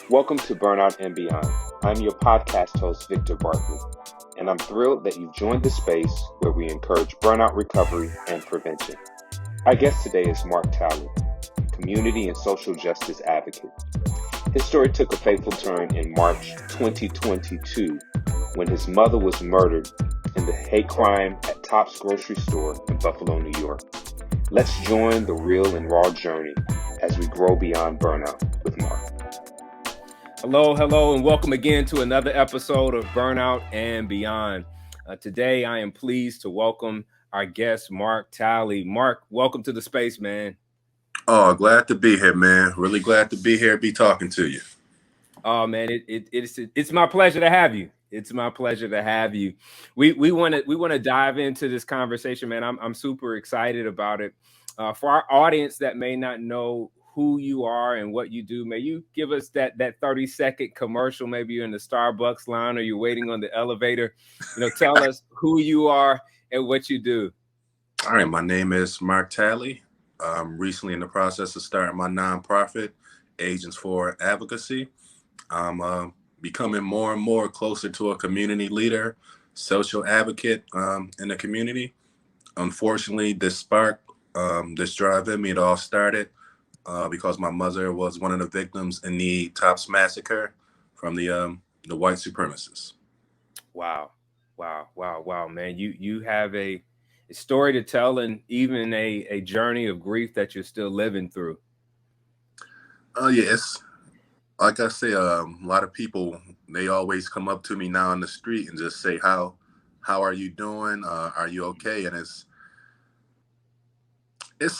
Welcome to Burnout and Beyond. I'm your podcast host, Victor Barkley, and I'm thrilled that you've joined the space where we encourage burnout recovery and prevention. Our guest today is Mark Talley, community and social justice advocate. His story took a fateful turn in March 2022 when his mother was murdered in the hate crime at Tops grocery store in Buffalo, New York. Let's join the real and raw journey as we grow beyond burnout with Mark. Hello, and welcome again to another episode of Burnout and Beyond. Today, I am pleased to welcome our guest, Mark Talley. Mark, welcome to the space, man. Oh, glad to be here, man. Really glad to be here, be talking to you. Oh, man, it's my pleasure to have you. It's my pleasure to have you. We want to dive into this conversation, man. I'm super excited about it. For our audience that may not know who you are and what you do, may you give us that 30-second commercial? Maybe you're in the Starbucks line or you're waiting on the elevator. Tell us who you are and what you do. All right, my name is Mark Talley. I'm recently in the process of starting my nonprofit, Agents for Advocacy. I'm becoming more and more closer to a community leader, social advocate in the community. Unfortunately, this spark, this drive in me, it all started because my mother was one of the victims in the Tops massacre from the white supremacists. Wow, man. You have a story to tell and even a journey of grief that you're still living through. Yes. Like I say, a lot of people, they always come up to me now on the street and just say, how are you doing? Are you okay? And it's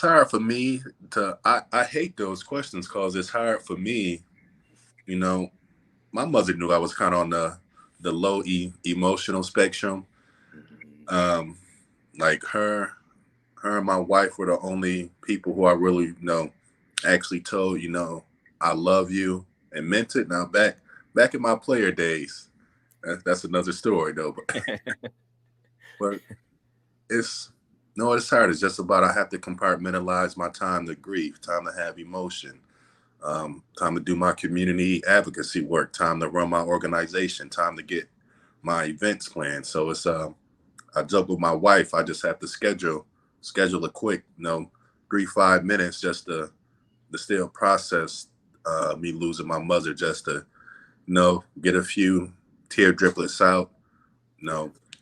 hard for me I hate those questions because it's hard for me. My mother knew I was kind of on the low emotional spectrum. Like her and my wife were the only people who I really, actually told, I love you and meant it. Now back in my player days, that's another story though. But it's hard. It's just about I have to compartmentalize my time to grieve, time to have emotion, time to do my community advocacy work, time to run my organization, time to get my events planned. So it's I joke with my wife. I just have to schedule a quick, 3-5 minutes just to still process me losing my mother, just to get a few tear driplets out,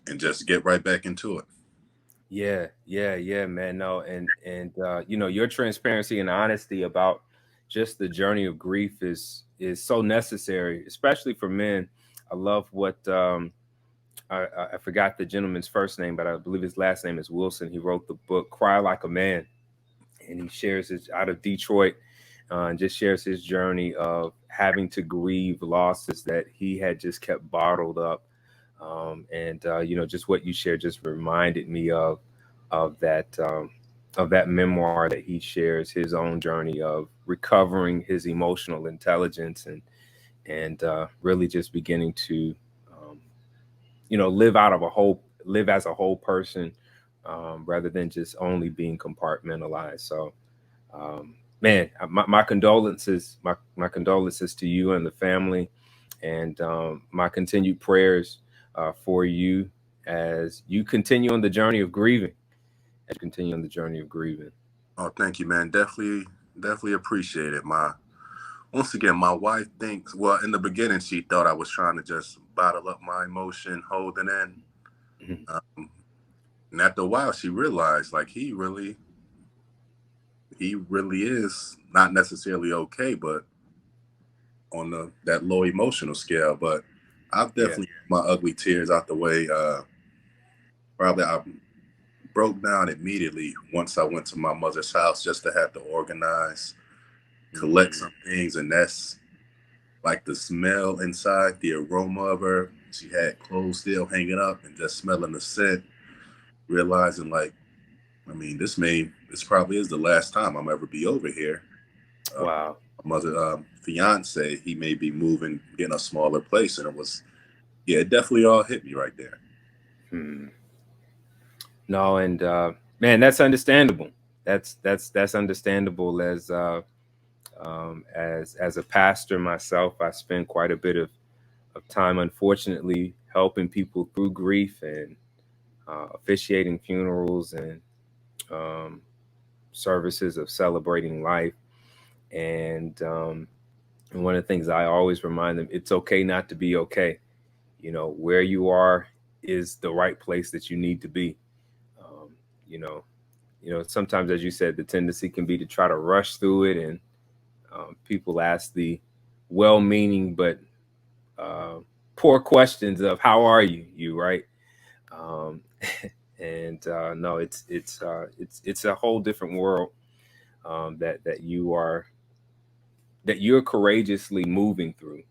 and just get right back into it. Yeah, man. No, and your transparency and honesty about just the journey of grief is so necessary, especially for men. I love what I forgot the gentleman's first name, but I believe his last name is Wilson. He wrote the book Cry Like a Man, and he shares his out of Detroit and just shares his journey of having to grieve losses that he had just kept bottled up. Just what you shared just reminded me of that memoir that he shares, his own journey of recovering his emotional intelligence and really just beginning to live as a whole person rather than just only being compartmentalized. So man, my condolences to you and the family, and my continued prayers for you as you continue on the journey of grieving. Oh, thank you, man. Definitely appreciate it. Once again, my wife thinks, well, in the beginning, she thought I was trying to just bottle up my emotion, hold it in. Mm-hmm. And after a while, she realized, like, he really is not necessarily okay, but on that low emotional scale. But I've definitely my ugly tears out the way. Probably I broke down immediately once I went to my mother's house just to have to organize, collect some things, and that's like the smell inside, the aroma of her. She had clothes still hanging up and just smelling the scent, realizing like, this probably is the last time I'm ever be over here. Wow. My mother, fiance, he may be moving, getting a smaller place. And it definitely all hit me right there. No, and man, that's understandable. That's understandable as As a pastor myself, I spend quite a bit of time, unfortunately, helping people through grief and officiating funerals and um, services of celebrating life. And one of the things I always remind them, it's okay not to be okay. Where you are is the right place that you need to be. Um, you know, sometimes, as you said, the tendency can be to try to rush through it, and people ask the well-meaning but uh, poor questions of "How are you?" Right? Um, and no, it's a whole different world that you're courageously moving through.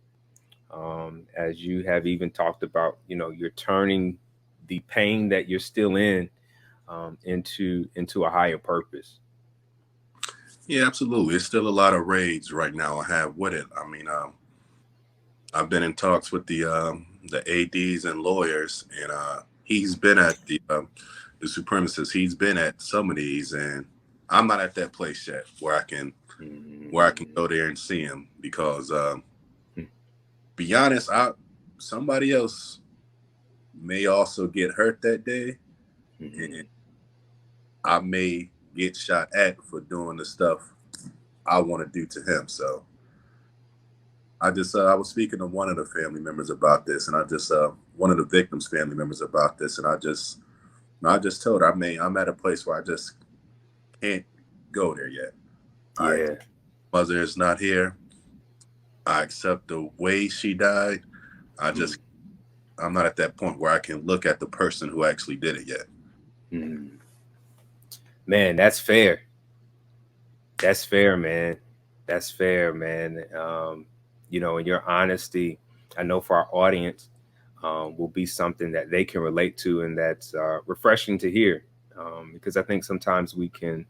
As you have even talked about, you're turning the pain that you're still in into a higher purpose. Yeah, absolutely. It's still a lot of rage right now I have with it. I mean, I've been in talks with the ADs and lawyers, and he's been at the supremacist. He's been at some of these, and I'm not at that place yet where I can go there and see him, because be honest, somebody else may also get hurt that day, and I may get shot at for doing the stuff I want to do to him. So I was speaking to one of the family members about this, and one of the victims' family members about this, and I just told her, I'm at a place where I just can't go there yet. Yeah. Mother is not here. I accept the way she died. I'm not at that point where I can look at the person who actually did it yet. Man, that's fair. That's fair, man. That's fair, man. And your honesty, I know for our audience, will be something that they can relate to, and that's refreshing to hear. Because I think sometimes we can,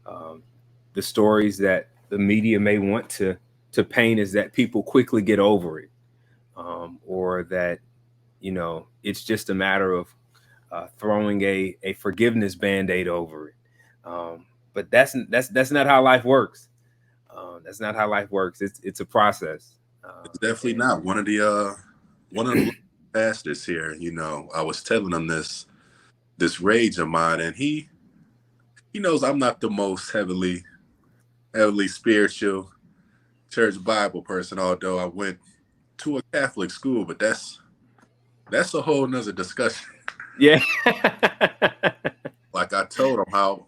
the stories that the media may want to paint is that people quickly get over it, or that it's just a matter of throwing a forgiveness band-aid over it. But that's not how life works. That's not how life works. It's a process. It's definitely not. One of the pastors here, I was telling him this rage of mine, and he knows I'm not the most heavily spiritual church Bible person, although I went to a Catholic school, but that's a whole nother discussion. Yeah. Like, I told him how,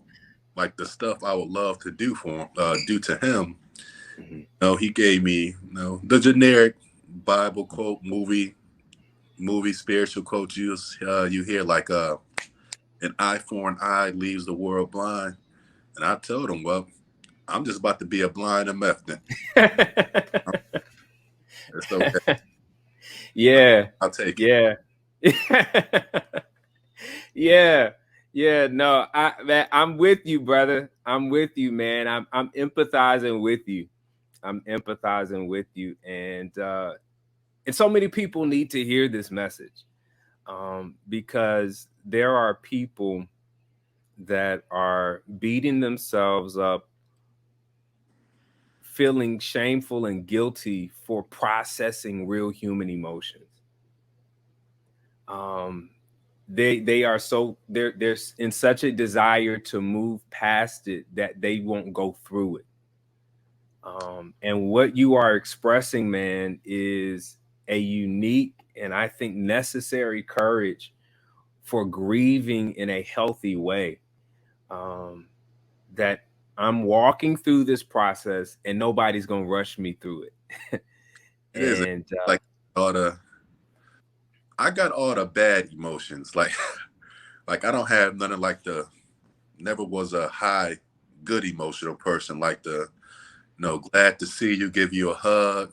like, the stuff I would love to do for him, do to him. He gave me the generic Bible quote, movie spiritual quote you hear, like an eye for an eye leaves the world blind. And I told him, well, I'm just about to be a blind MF then. It's okay. Yeah. I'll take it. Yeah. Yeah. No, I'm with you, brother. I'm with you, man. I'm empathizing with you. And so many people need to hear this message, because there are people that are beating themselves up, feeling shameful and guilty for processing real human emotions. They are they're in such a desire to move past it that they won't go through it. And what you are expressing, man, is a unique and I think necessary courage for grieving in a healthy way. That I'm walking through this process and nobody's gonna rush me through it. It is like I got all the bad emotions. Like I don't have none of never was a high good emotional person, like glad to see you, give you a hug,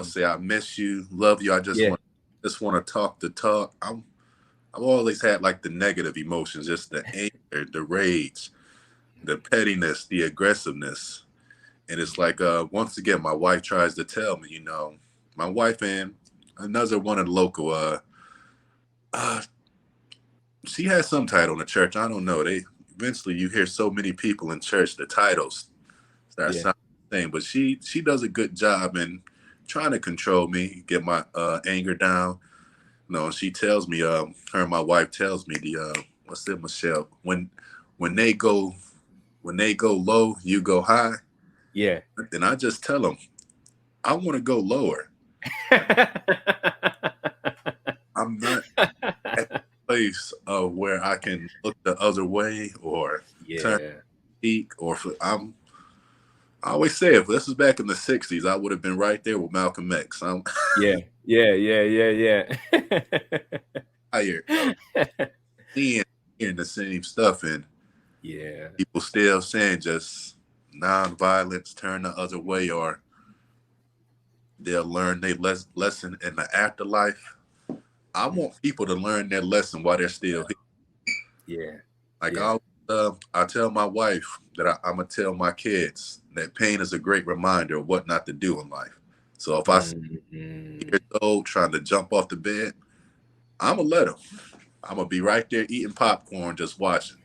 say I miss you, love you. I just want to talk the talk. I've always had like the negative emotions, just the anger, the rage, the pettiness, the aggressiveness. And it's like, once again, my wife tries to tell me, my wife and another one of the local, she has some title in the church. I don't know. Eventually you hear so many people in church, the titles start sounding thing, but she does a good job in trying to control me, get my anger down. No, she tells me, her and my wife tells me what's it, Michelle? When they go low, you go high. Yeah. Then I just tell them, I want to go lower. I'm not at the place of where I can look the other way or turn cheek or I always say if this was back in the 60s, I would have been right there with Malcolm X. Yeah. Tired of hearing the same stuff and Yeah. people still saying just non-violence, turn the other way, or they'll learn their lesson in the afterlife. I want people to learn their lesson while they're still here. Yeah. Like I tell my wife that I'm gonna tell my kids that pain is a great reminder of what not to do in life. So if I see years old trying to jump off the bed, I'm gonna let them. I'm gonna be right there eating popcorn, just watching.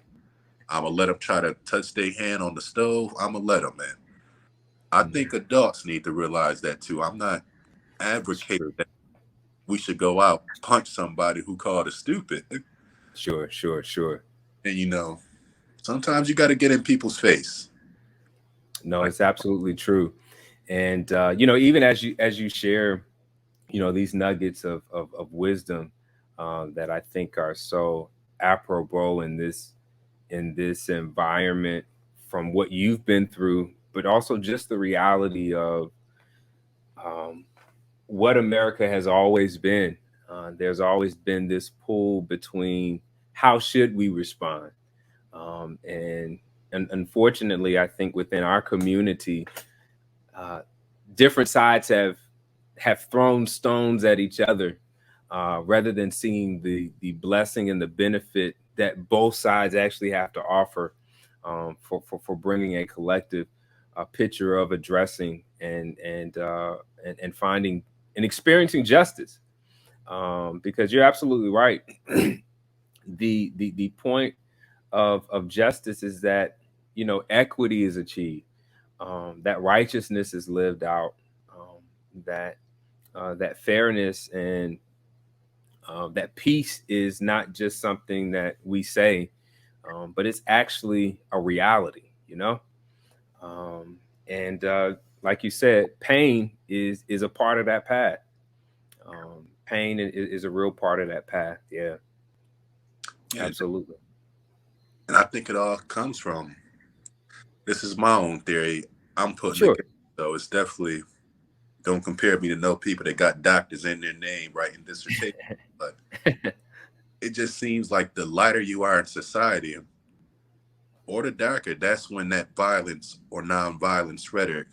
I'm gonna let them try to touch their hand on the stove. I'm gonna let them, man. I think adults need to realize that too. I'm not advocating that we should go out punch somebody who called us stupid. Sure. And sometimes you got to get in people's face. No, it's absolutely true. And even as you share, these nuggets of wisdom that I think are so apropos in this environment from what you've been through, but also just the reality of what America has always been. There's always been this pull between how should we respond, and unfortunately, I think within our community, different sides have thrown stones at each other rather than seeing the blessing and the benefit that both sides actually have to offer for bringing a collective picture of addressing and finding and experiencing justice. Because you're absolutely right. The point of justice is that equity is achieved, that righteousness is lived out, that fairness and that peace is not just something that we say, but it's actually a reality. And like you said, pain is a part of that path. Pain is a real part of that path. Yeah, absolutely. And I think it all comes from, this is my own theory, I'm putting Sure. it, so it's definitely, don't compare me to no people that got doctors in their name writing dissertations, but it just seems like the lighter you are in society or the darker, that's when that violence or non-violence rhetoric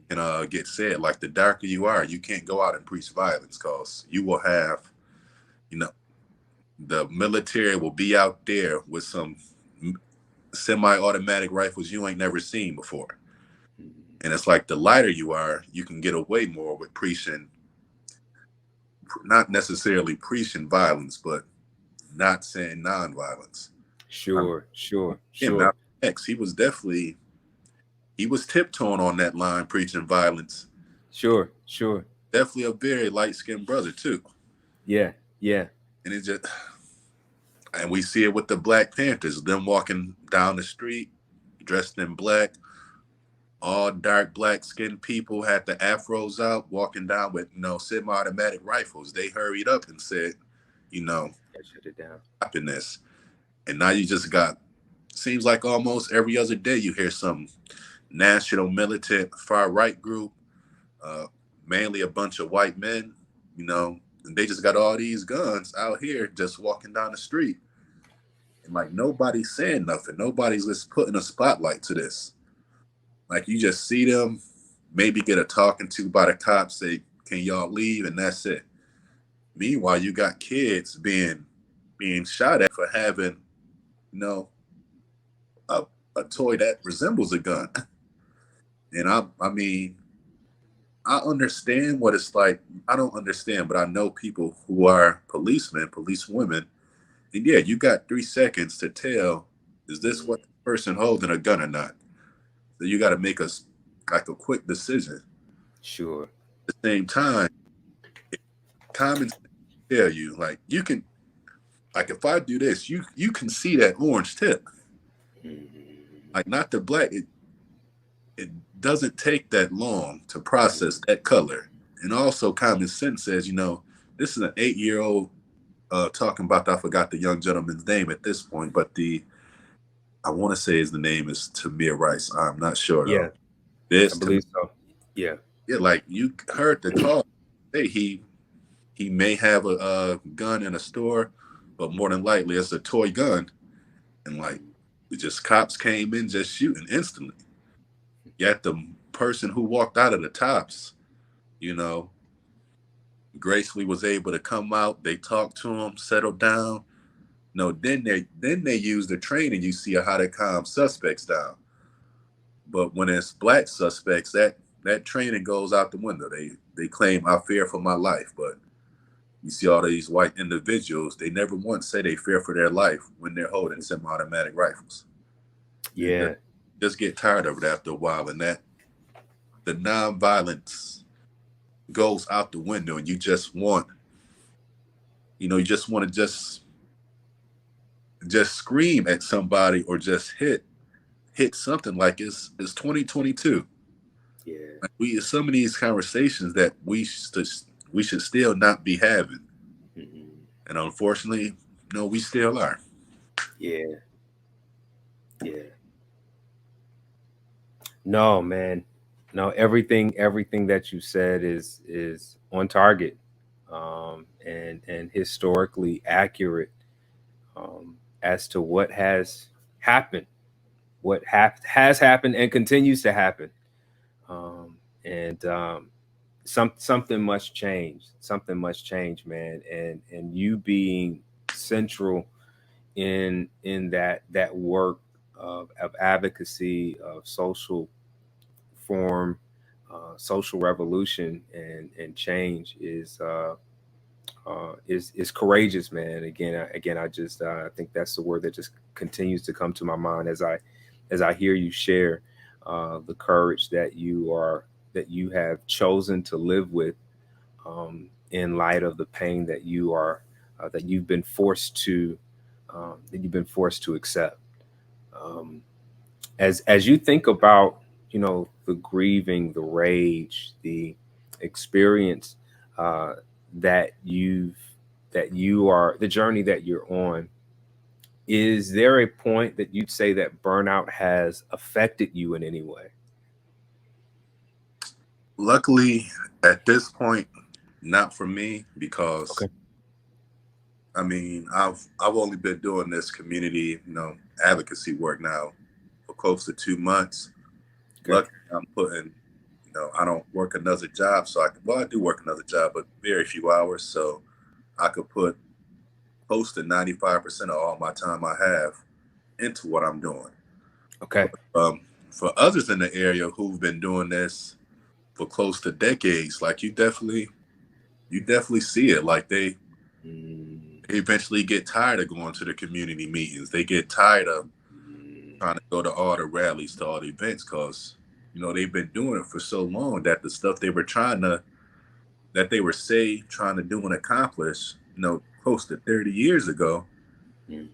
can get said. Like the darker you are, you can't go out and preach violence because you will have, the military will be out there with some semi-automatic rifles you ain't never seen before. And it's like the lighter you are, you can get away more with preaching, not necessarily preaching violence, but not saying non-violence. Sure. Malcolm X, he was tiptoeing on that line, preaching violence. Sure. Definitely a very light-skinned brother too. Yeah. And and we see it with the Black Panthers, them walking down the street, dressed in black, all dark black-skinned people had the afros out, walking down with semi-automatic rifles. They hurried up and said, shut it down. Happiness. And now you just got, seems like almost every other day you hear some national militant far right group, mainly a bunch of white men, and they just got all these guns out here just walking down the street. And like nobody's saying nothing. Nobody's just putting a spotlight to this. Like you just see them, maybe get a talking to by the cops, say, can y'all leave? And that's it. Meanwhile, you got kids being shot at for having, a toy that resembles a gun. And I mean, I understand what it's like. I don't understand, but I know people who are policemen, policewomen. And yeah, you got 3 seconds to tell, is this what the person holding a gun or not? So you got to make us like a quick decision. Sure. At the same time, common sense tell you, like, you can, like, if I do this, you can see that orange tip. Like, not the black. It doesn't take that long to process that color. And also, common sense says, this is an 8-year-old talking about. I forgot the young gentleman's name at this point, but I want to say the name is Tamir Rice. I'm not sure Yeah, though. This I believe so. Yeah. Yeah, like you heard the call. Hey, he may have a gun in a store, but more than likely it's a toy gun, and like just cops came in just shooting instantly. Yet the person who walked out of the tops, you know, gracefully was able to come out. They talked to him, settled down. No, then they use the training. You see how they calm suspects down. But when it's black suspects, that training goes out the window. They claim I fear for my life, but you see all these white individuals, they never once say they fear for their life when they're holding semi-automatic rifles. Yeah. Just get tired of it after a while, and that the nonviolence goes out the window, and you just want to just scream at somebody or just hit something. Like it's 2022. Yeah. Like some of these conversations that we should still not be having, and unfortunately, no, we still are. Yeah. Yeah. No, man. No, everything that you said is on target, and historically accurate, as to what has happened, what has happened and continues to happen, and something must change. Something must change, man. And you being central in that work of advocacy, of social form, social revolution and change is courageous, man. Again, I just I think that's the word that just continues to come to my mind as I hear you share the courage that you have chosen to live with, in light of the pain that you've been forced to accept. Um, as you think about, the grieving, the rage, the experience, uh, that you are the journey that you're on, is there a point that you'd say that burnout has affected you in any way? Luckily, at this point, not for me, because Okay. I mean, I've only been doing this community, advocacy work now for close to 2 months. Okay. Luckily, I'm putting, I don't work another job, so I do work another job, but very few hours, so I could put close to 95% of all my time I have into what I'm doing. Okay. For others in the area who've been doing this for close to decades, like you definitely see it. Like they eventually get tired of going to the community meetings. They get tired of trying to go to all the rallies, to all the events, because they've been doing it for so long that the stuff they were trying to do and accomplish, close to 30 years ago, the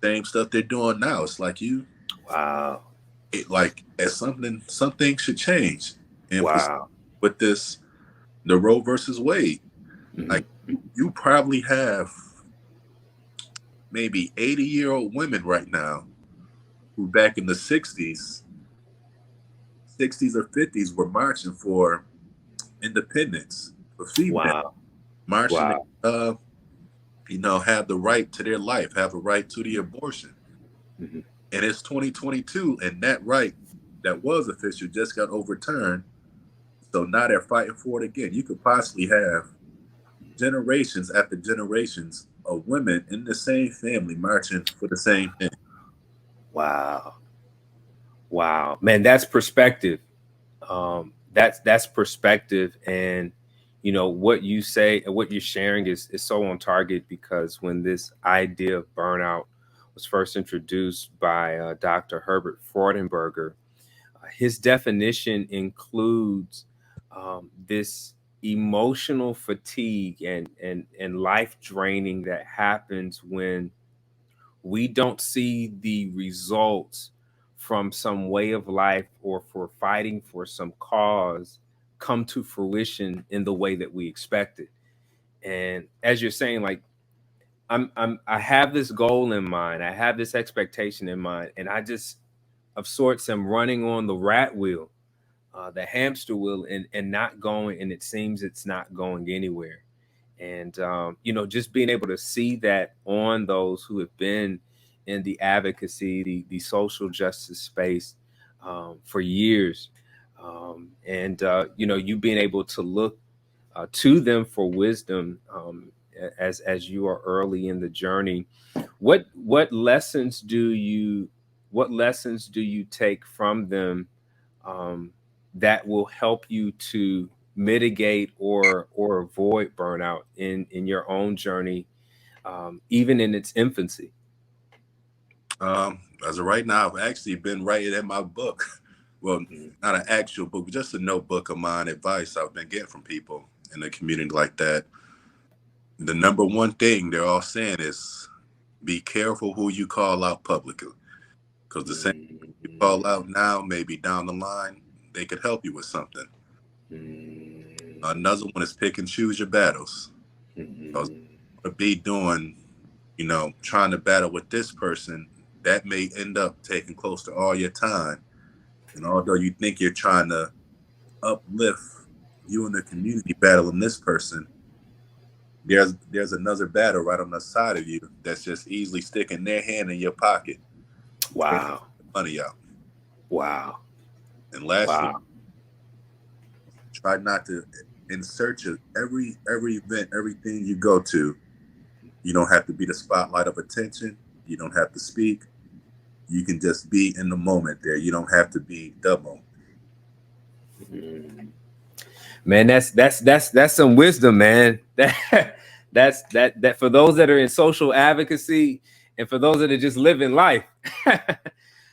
same stuff they're doing now. It's like Wow. As something should change. And Wow. with this, the Roe versus Wade, like you probably have maybe 80-year-old women right now who back in the 60s or 50s were marching for independence for females, Wow. marching, Wow. have the right to their life, have a right to the abortion. Mhm. And it's 2022, and that right that was official just got overturned. So now they're fighting for it again. You could possibly have generations after generations of women in the same family marching for the same thing. Wow. Wow. Man, that's perspective. That's perspective. And what you say and what you're sharing is so on target, because when this idea of burnout was first introduced by Dr. Herbert Freudenberger, his definition includes this emotional fatigue and life draining that happens when we don't see the results from some way of life or for fighting for some cause come to fruition in the way that we expected. And as you're saying, like, I have this goal in mind, I have this expectation in mind, and I just of sorts am running on the rat wheel, the hamster wheel, and not going, and it seems it's not going anywhere. And just being able to see that on those who have been in the advocacy, the social justice space for years, and you being able to look to them for wisdom as you are early in the journey. What lessons do you take from them that will help you to mitigate or avoid burnout in your own journey, even in its infancy? As of right now, I've actually been writing in my book. Well, not an actual book, but just a notebook of mine, advice I've been getting from people in the community like that. The number one thing they're all saying is be careful who you call out publicly. Because the same you call out now, maybe down the line, they could help you with something. Another one is pick and choose your battles. Because to be doing, trying to battle with this person, that may end up taking close to all your time. And although you think you're trying to uplift you in the community battling this person, there's another battle right on the side of you that's just easily sticking their hand in your pocket. Wow. Money out. Wow. And lastly, try not to, in search of every event, everything you go to, you don't have to be the spotlight of attention. You don't have to speak. You can just be in the moment there. You don't have to be the moment. Man, that's some wisdom, man. That's for those that are in social advocacy and for those that are just living life.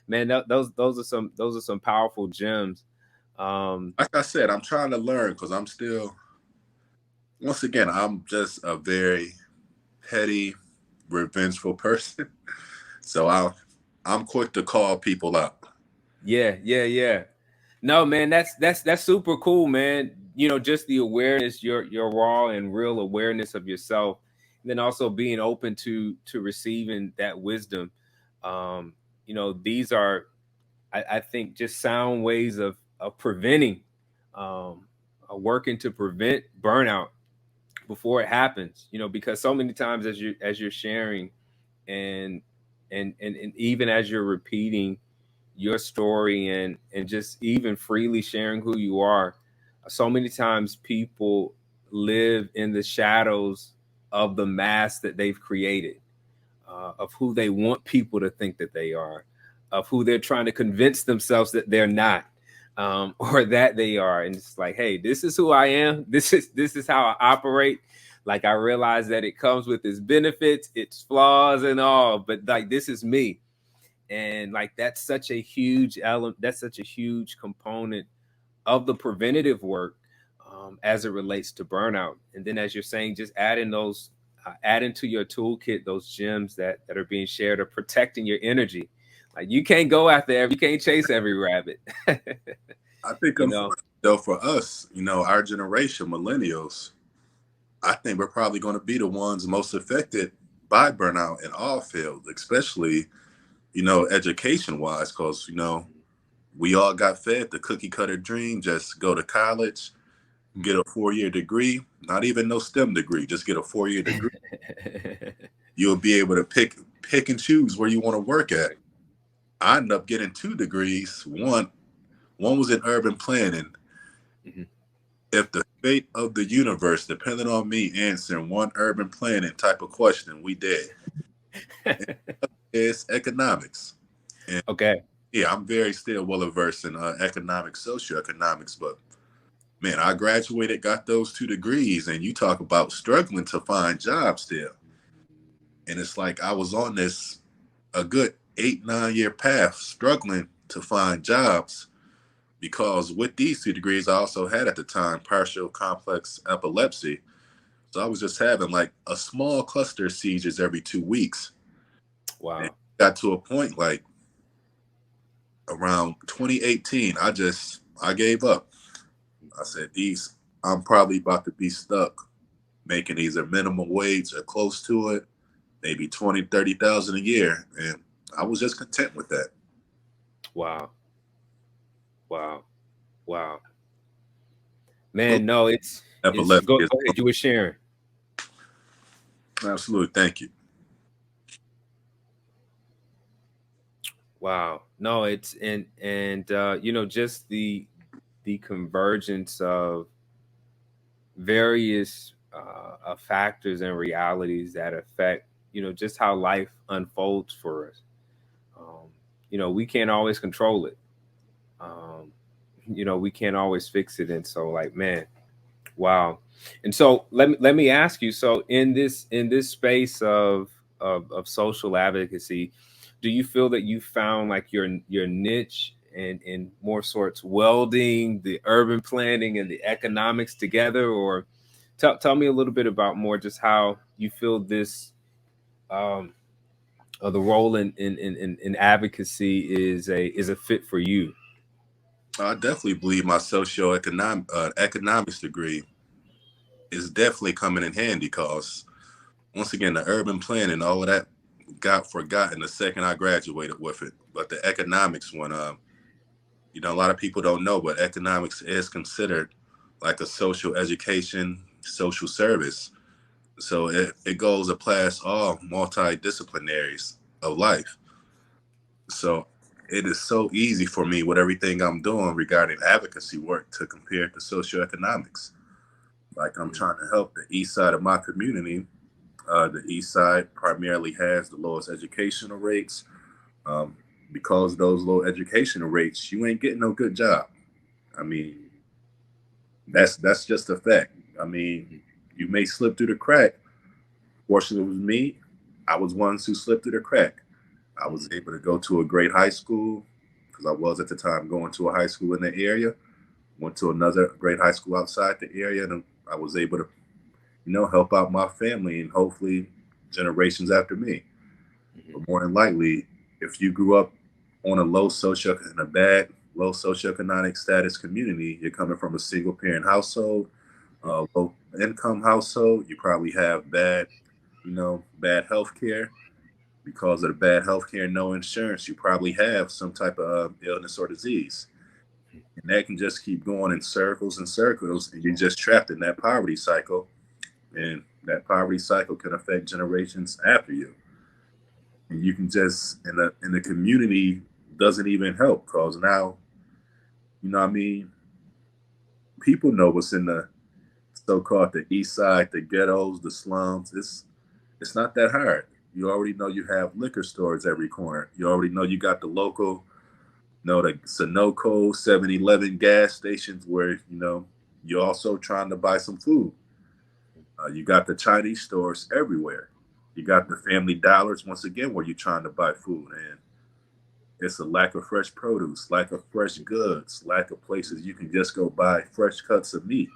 Man, those are some powerful gems. Like I said, I'm trying to learn because I'm still, once again, I'm just a very petty, revengeful person. So I'm quick to call people out. Yeah. No, man, that's super cool, man. Just the awareness, your raw and real awareness of yourself, and then also being open to receiving that wisdom. These are, I think, just sound ways of preventing, working to prevent burnout before it happens. Because so many times as you're sharing, and even as you're repeating your story and just even freely sharing who you are, so many times people live in the shadows of the mask that they've created, of who they want people to think that they are, of who they're trying to convince themselves that they're not, or that they are. And it's like, hey, this is who I am. This is how I operate. Like, I realize that it comes with its benefits, its flaws and all, but like, this is me. And like, that's such a huge element. That's such a huge component of the preventative work, as it relates to burnout. And then, as you're saying, just adding to your toolkit, those gems that are being shared, of protecting your energy. Like, you can't go after you can't chase every rabbit. I think, though, for us, our generation, millennials, I think we're probably going to be the ones most affected by burnout in all fields, especially, education wise, because, we all got fed the cookie cutter dream. Just go to college, get a 4-year degree, not even no STEM degree, just get a 4-year degree. You'll be able to pick and choose where you want to work at. I ended up getting 2 degrees. One was in urban planning. Mm-hmm. If the fate of the universe depended on me answering one urban planning type of question, we did. It's economics. And okay. Yeah, I'm very still well versed in economics, socioeconomics, but man, I graduated, got those 2 degrees, and you talk about struggling to find jobs still. And it's like I was on a good 8-9 year path struggling to find jobs. because with these 2 degrees, I also had at the time partial complex epilepsy. So I was just having like a small cluster of seizures every 2 weeks. And it Wow. got to a point like around 2018, I gave up. I said, I'm probably about to be stuck making either minimum wage or close to it, maybe 20, 30,000 a year. And I was just content with that. Wow. Wow. Wow. Well, Man, no, it's epilepsy go is ahead. You were sharing. absolutely. Thank you. Wow. No, it's and just the convergence of various factors and realities that affect just how life unfolds for us. We can't always control it. Um, we can't always fix it, and so like man, wow. And so let me ask you. So in this space of social advocacy, do you feel that you found like your niche and in more sorts welding the urban planning and the economics together, or tell me a little bit about more just how you feel this um the role in advocacy is a fit for you. I definitely believe my economics degree is definitely coming in handy because once again, the urban planning, all of that got forgotten the second I graduated with it. But the economics one, a lot of people don't know, but economics is considered like a social education, social service. So it goes past all multidisciplinaries of life. So it is so easy for me with everything I'm doing regarding advocacy work to compare it to socioeconomics. Like I'm trying to help the east side of my community. The east side primarily has the lowest educational rates. Um, because of those low educational rates, you ain't getting no good job. I mean, that's just a fact. I mean, you may slip through the crack. Fortunately, with me, I was one who slipped through the crack. I was able to go to a great high school because I was at the time going to a high school in the area. Went to another great high school outside the area, and I was able to, help out my family and hopefully generations after me. Mhm. But more than likely, if you grew up on in a bad low socioeconomic status community, you're coming from a single parent household, low income household. You probably have bad health care. Because of the bad health care, no insurance, you probably have some type of illness or disease. And that can just keep going in circles and circles, and you're just trapped in that poverty cycle. And that poverty cycle can affect generations after you. And you can just in the community doesn't even help because now, what I mean, people know what's in the so-called the east side, the ghettos, the slums. It's not that hard. You already know you have liquor stores every corner. You already know you got the local, the Sunoco, 7-Eleven gas stations where, you're also trying to buy some food. You got the Chinese stores everywhere. You got the Family Dollars, once again, where you're trying to buy food. And it's a lack of fresh produce, lack of fresh goods, lack of places you can just go buy fresh cuts of meat.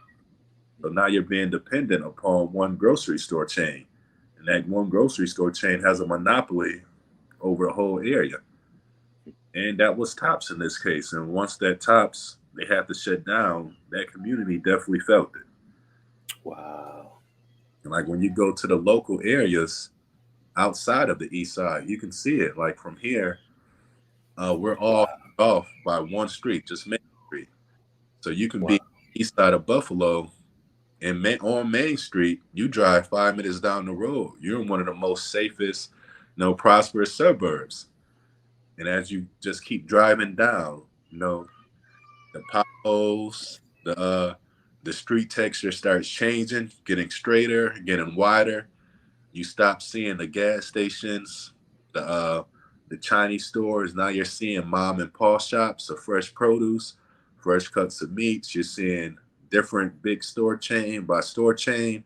So now you're being dependent upon one grocery store chain. And that one grocery store chain has a monopoly over a whole area. And that was Tops in this case. And once that Tops, they had to shut down, that community definitely felt it. Wow. And like when you go to the local areas outside of the east side, you can see it. Like from here, we're all Wow. off by one street, just Main Street. So you can Wow. be east side of Buffalo and on Main Street, you drive 5 minutes down the road. You're in one of the most safest, prosperous suburbs. And as you just keep driving down, the potholes, the street texture starts changing, getting straighter, getting wider. You stop seeing the gas stations, the Chinese stores. Now you're seeing mom and pop shops of fresh produce, fresh cuts of meats. You're seeing different big store chain by store chain.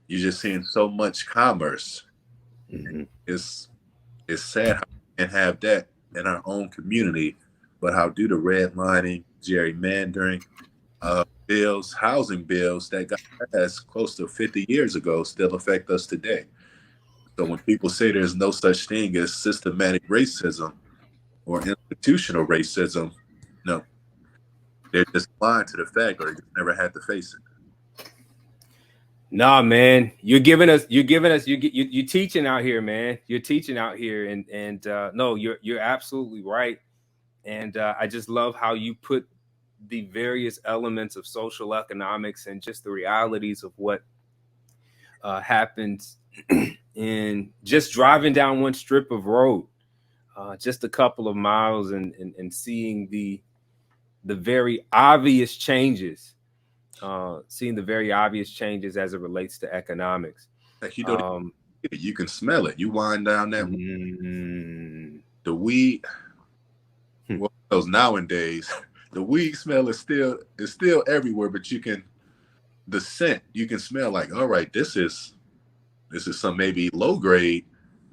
You're just seeing so much commerce. Mhm. It's it's sad how we can't have that in our own community but how due to redlining, gerrymandering, bills, housing bills that got passed close to 50 years ago still affect us today. So when people say there's no such thing as systematic racism or institutional racism, no, they're just blind to the fact, or they just never had to face it. Nah, man, you're teaching out here, man. You're teaching out here, and no, you're absolutely right. And I just love how you put the various elements of social economics and just the realities of what happens in just driving down one strip of road, just a couple of miles, and seeing the very obvious changes. Seeing the very obvious changes as it relates to economics. Like you can smell it. You wind down that the weed. Well, those nowadays, the weed smell is still everywhere, but the scent you can smell like, all right, this is some maybe low grade.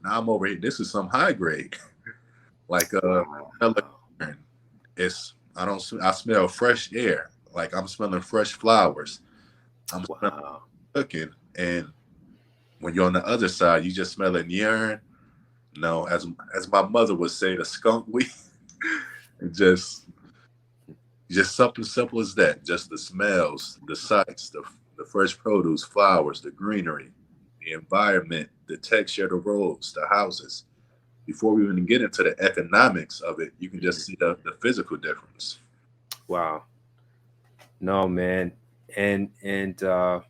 Now I'm over here. This is some high grade. Like I smell fresh air. Like I'm smelling fresh flowers. I'm smelling cooking. And when you're on the other side, you just smelling urine. No, as my mother would say, the skunk weed. just something simple as that. Just the smells, the sights, the fresh produce, flowers, the greenery, the environment, the texture of the roads, the houses. Before we even get into the economics of it, you can just see the physical difference. Wow. No, man. And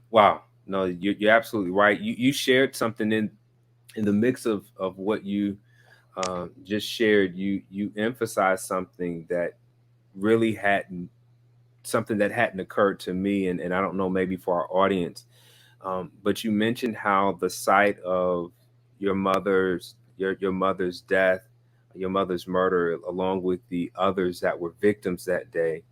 wow. No, you're absolutely right. You shared something in the mix of what you just shared. You emphasized something that really hadn't occurred to me, and I don't know, maybe for our audience. But you mentioned how the sight of your mother's death, your mother's murder, along with the others that were victims that day.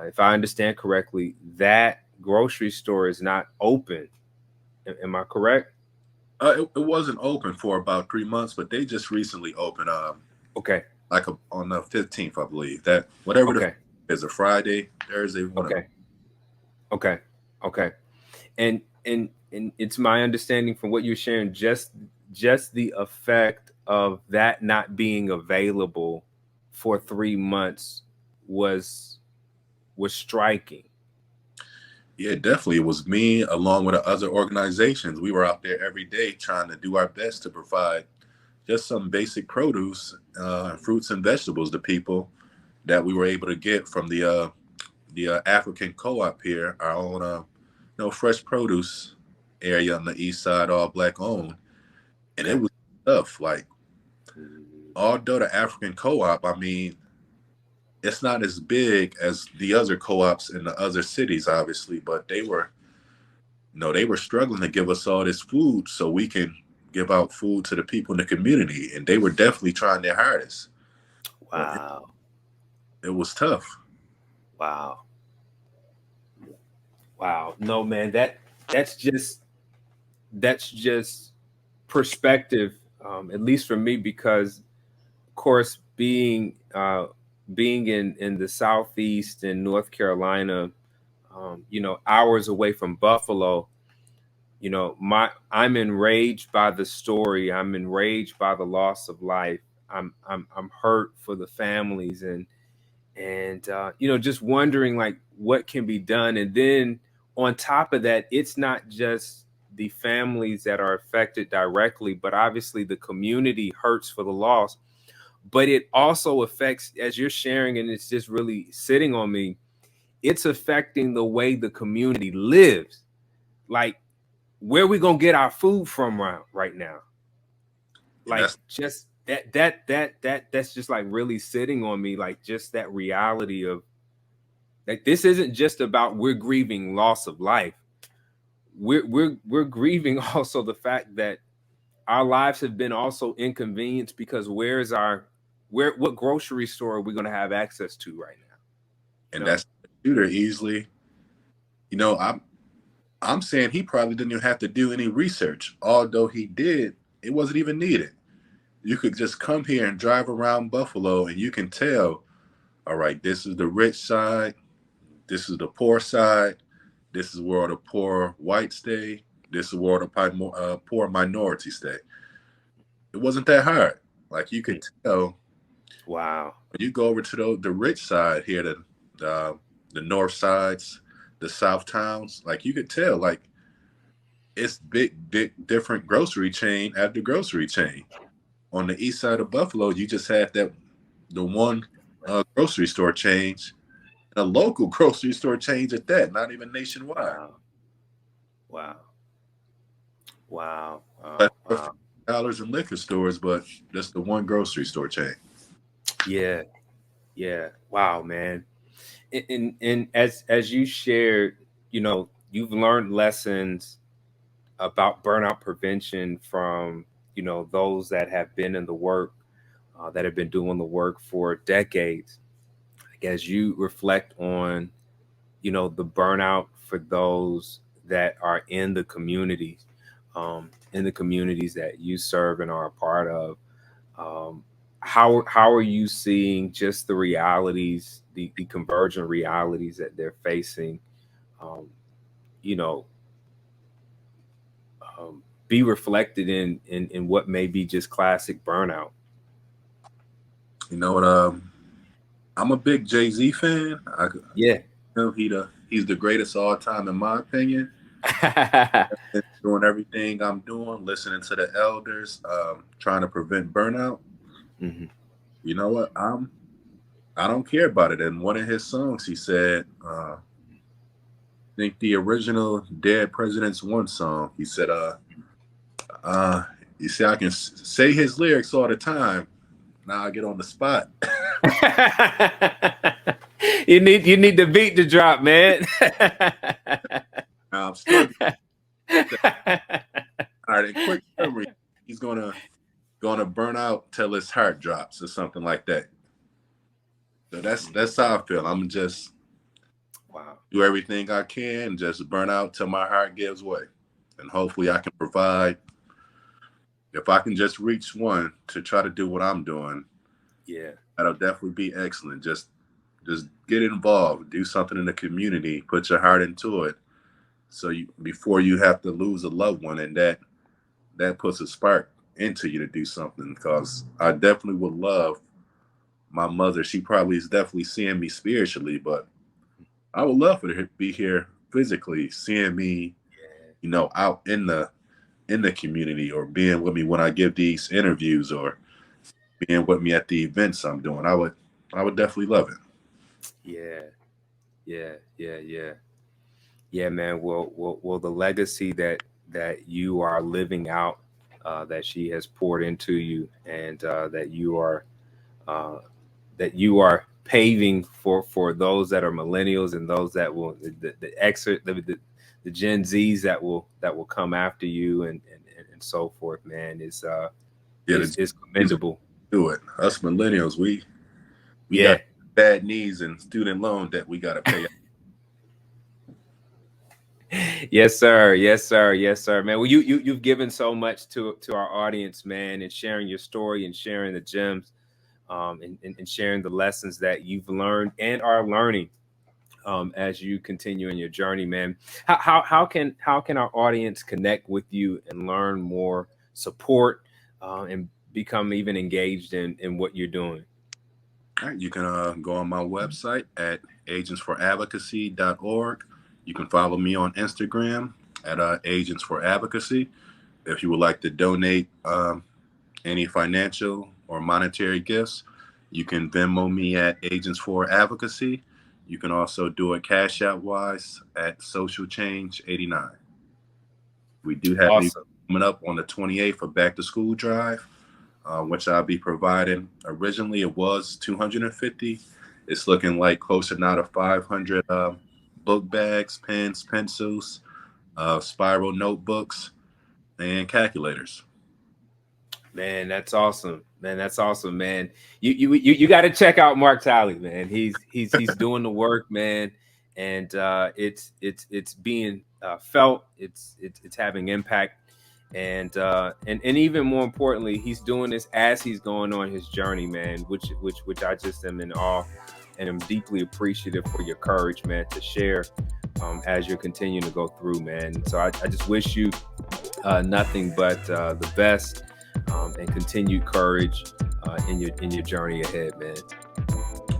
If I understand correctly, that grocery store is not open. Am I correct? It wasn't open for about 3 months, but they just recently opened. Okay. Like on the 15th, I believe. That whatever is a Friday, Thursday. Okay. And it's my understanding from what you're sharing, just the effect of that not being available for 3 months was striking. Yeah, definitely. It was me along with the other organizations. We were out there every day trying to do our best to provide just some basic produce, fruits and vegetables to people that we were able to get from the African co-op here, our own fresh produce area on the east side, all Black owned. And it was tough. Like, although the African co-op, I mean, it's not as big as the other co-ops in the other cities, obviously, but they were struggling to give us all this food so we can give out food to the people in the community. And they were definitely trying their hardest. Wow. It was tough. Wow. No, man, that's just perspective, at least for me, because of course being in the Southeast in North Carolina, hours away from Buffalo, I'm enraged by the story. I'm enraged by the loss of life. I'm hurt for the families, and just wondering like what can be done. And then on top of that, it's not just the families that are affected directly, but obviously the community hurts for the loss. But it also affects, as you're sharing, and it's just really sitting on me, it's affecting the way the community lives. Like, where we gonna get our food from right now? Like, just that's just like really sitting on me, like just that reality of like, this isn't just about we're grieving loss of life. We're grieving also the fact that our lives have been also inconvenienced, because what grocery store are we going to have access to right now? And that's shooter easily. I'm saying he probably didn't even have to do any research. Although he did, it wasn't even needed. You could just come here and drive around Buffalo, and you can tell All right, this is the rich side. This is the poor side. This is where the poor whites stay. This is where the poor minority stay. It wasn't that hard. Like you could tell Wow. when you go over to the rich side here, the north sides, the south towns. Like you could tell, like it's big different grocery chain after grocery chain. On the east side of Buffalo, you just had the one grocery store change, and a local grocery store change at that, not even nationwide. Wow. Wow. Wow. But Wow. dollars in liquor stores, but just the one grocery store chain. Yeah. Yeah. Wow, man. And as you shared, you've learned lessons about burnout prevention from, those that have been in the work, that have been doing the work for decades. As you reflect on, the burnout for those that are in the communities, that you serve and are a part of, how are you seeing just the realities, the convergent realities that they're facing, um, you know, be reflected in what may be just classic burnout? You know what? I'm a big Jay-Z fan. Yeah. He's the greatest all time in my opinion. Doing everything I'm doing, listening to the elders, trying to prevent burnout. Mm-hmm. You know what? I don't care about it. In one of his songs, he said, I think the original Dead Presidents One song, he said, you see, I can say his lyrics all the time. Now I get on the spot. You need the beat to drop, man. Now I'm struggling. All right, in quick summary, he's gonna burn out till his heart drops or something like that. So that's how I feel. I'm just do everything I can, just burn out till my heart gives way, and hopefully I can provide. If I can just reach one to try to do what I'm doing, yeah, that'll definitely be excellent. Just get involved, do something in the community, put your heart into it. So before you have to lose a loved one, and that puts a spark into you to do something. Because I definitely would love my mother. She probably is definitely seeing me spiritually, but I would love for her to be here physically, seeing me, out in the community, or being with me when I give these interviews, or being with me at the events I'm doing. I would definitely love it. Yeah, man. Well, the legacy that you are living out, that she has poured into you, and that you are paving for those that are millennials, and those that will the Gen Zs that will come after you, and so forth, man, is commendable. Do it. Us millennials, we got bad knees and student loan debt we got to pay. Yes, sir. Yes, sir. Yes, sir, man. Well, you've given so much to our audience, man, and sharing your story, and sharing the gems, and sharing the lessons that you've learned and are learning, as you continue in your journey, man. How can our audience connect with you and learn more, support, and become even engaged in what you're doing? All right, you can go on my website at agentsforadvocacy.org. You can follow me on Instagram at Agents for Advocacy. If you would like to donate any financial or monetary gifts, you can Venmo me at Agents for Advocacy. You can also do it Cash App wise at Social Change 89. We do have awesome. Coming up on the 28th for Back to School Drive, which I'll be providing. Originally, it was 250. It's looking like closer now to 500 book bags, pens, pencils, spiral notebooks, and calculators. Man, that's awesome. Man, that's awesome, man. You got to check out Mark Talley, man. He's doing the work, man, and it's being felt. It's having impact, and even more importantly, he's doing this as he's going on his journey, man. Which I just am in awe and I'm deeply appreciative for your courage, man, to share as you're continuing to go through, man. So I just wish you nothing but the best and continued courage in your journey ahead, man.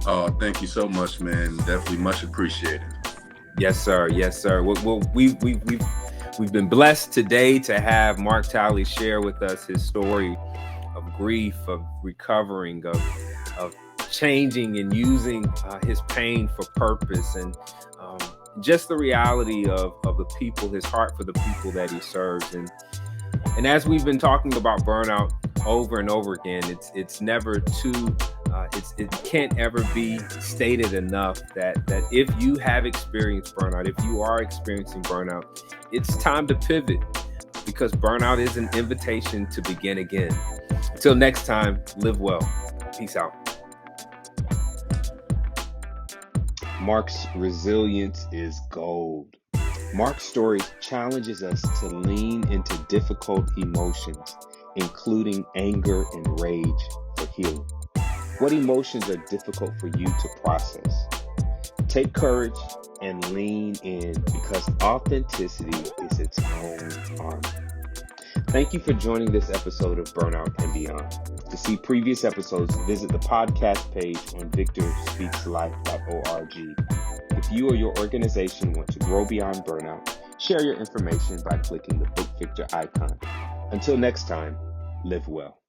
Oh, thank you so much, man. Definitely much appreciated. Yes, sir. Yes, sir. Well, we've been blessed today to have Mark Talley share with us his story of grief, of recovering, of changing and using his pain for purpose, and just the reality of the people, his heart for the people that he serves. And as we've been talking about burnout over and over again, it's never too it can't ever be stated enough that if you have experienced burnout, if you are experiencing burnout, it's time to pivot, because burnout is an invitation to begin again. Until next time, live well. Peace out. Mark's resilience is gold. Mark's story challenges us to lean into difficult emotions, including anger and rage, for healing. What emotions are difficult for you to process? Take courage and lean in, because authenticity is its own armor. Thank you for joining this episode of Burnout and Beyond. To see previous episodes, visit the podcast page on victorspeakslife.org. If you or your organization want to grow beyond burnout, share your information by clicking the Book Victor icon. Until next time, live well.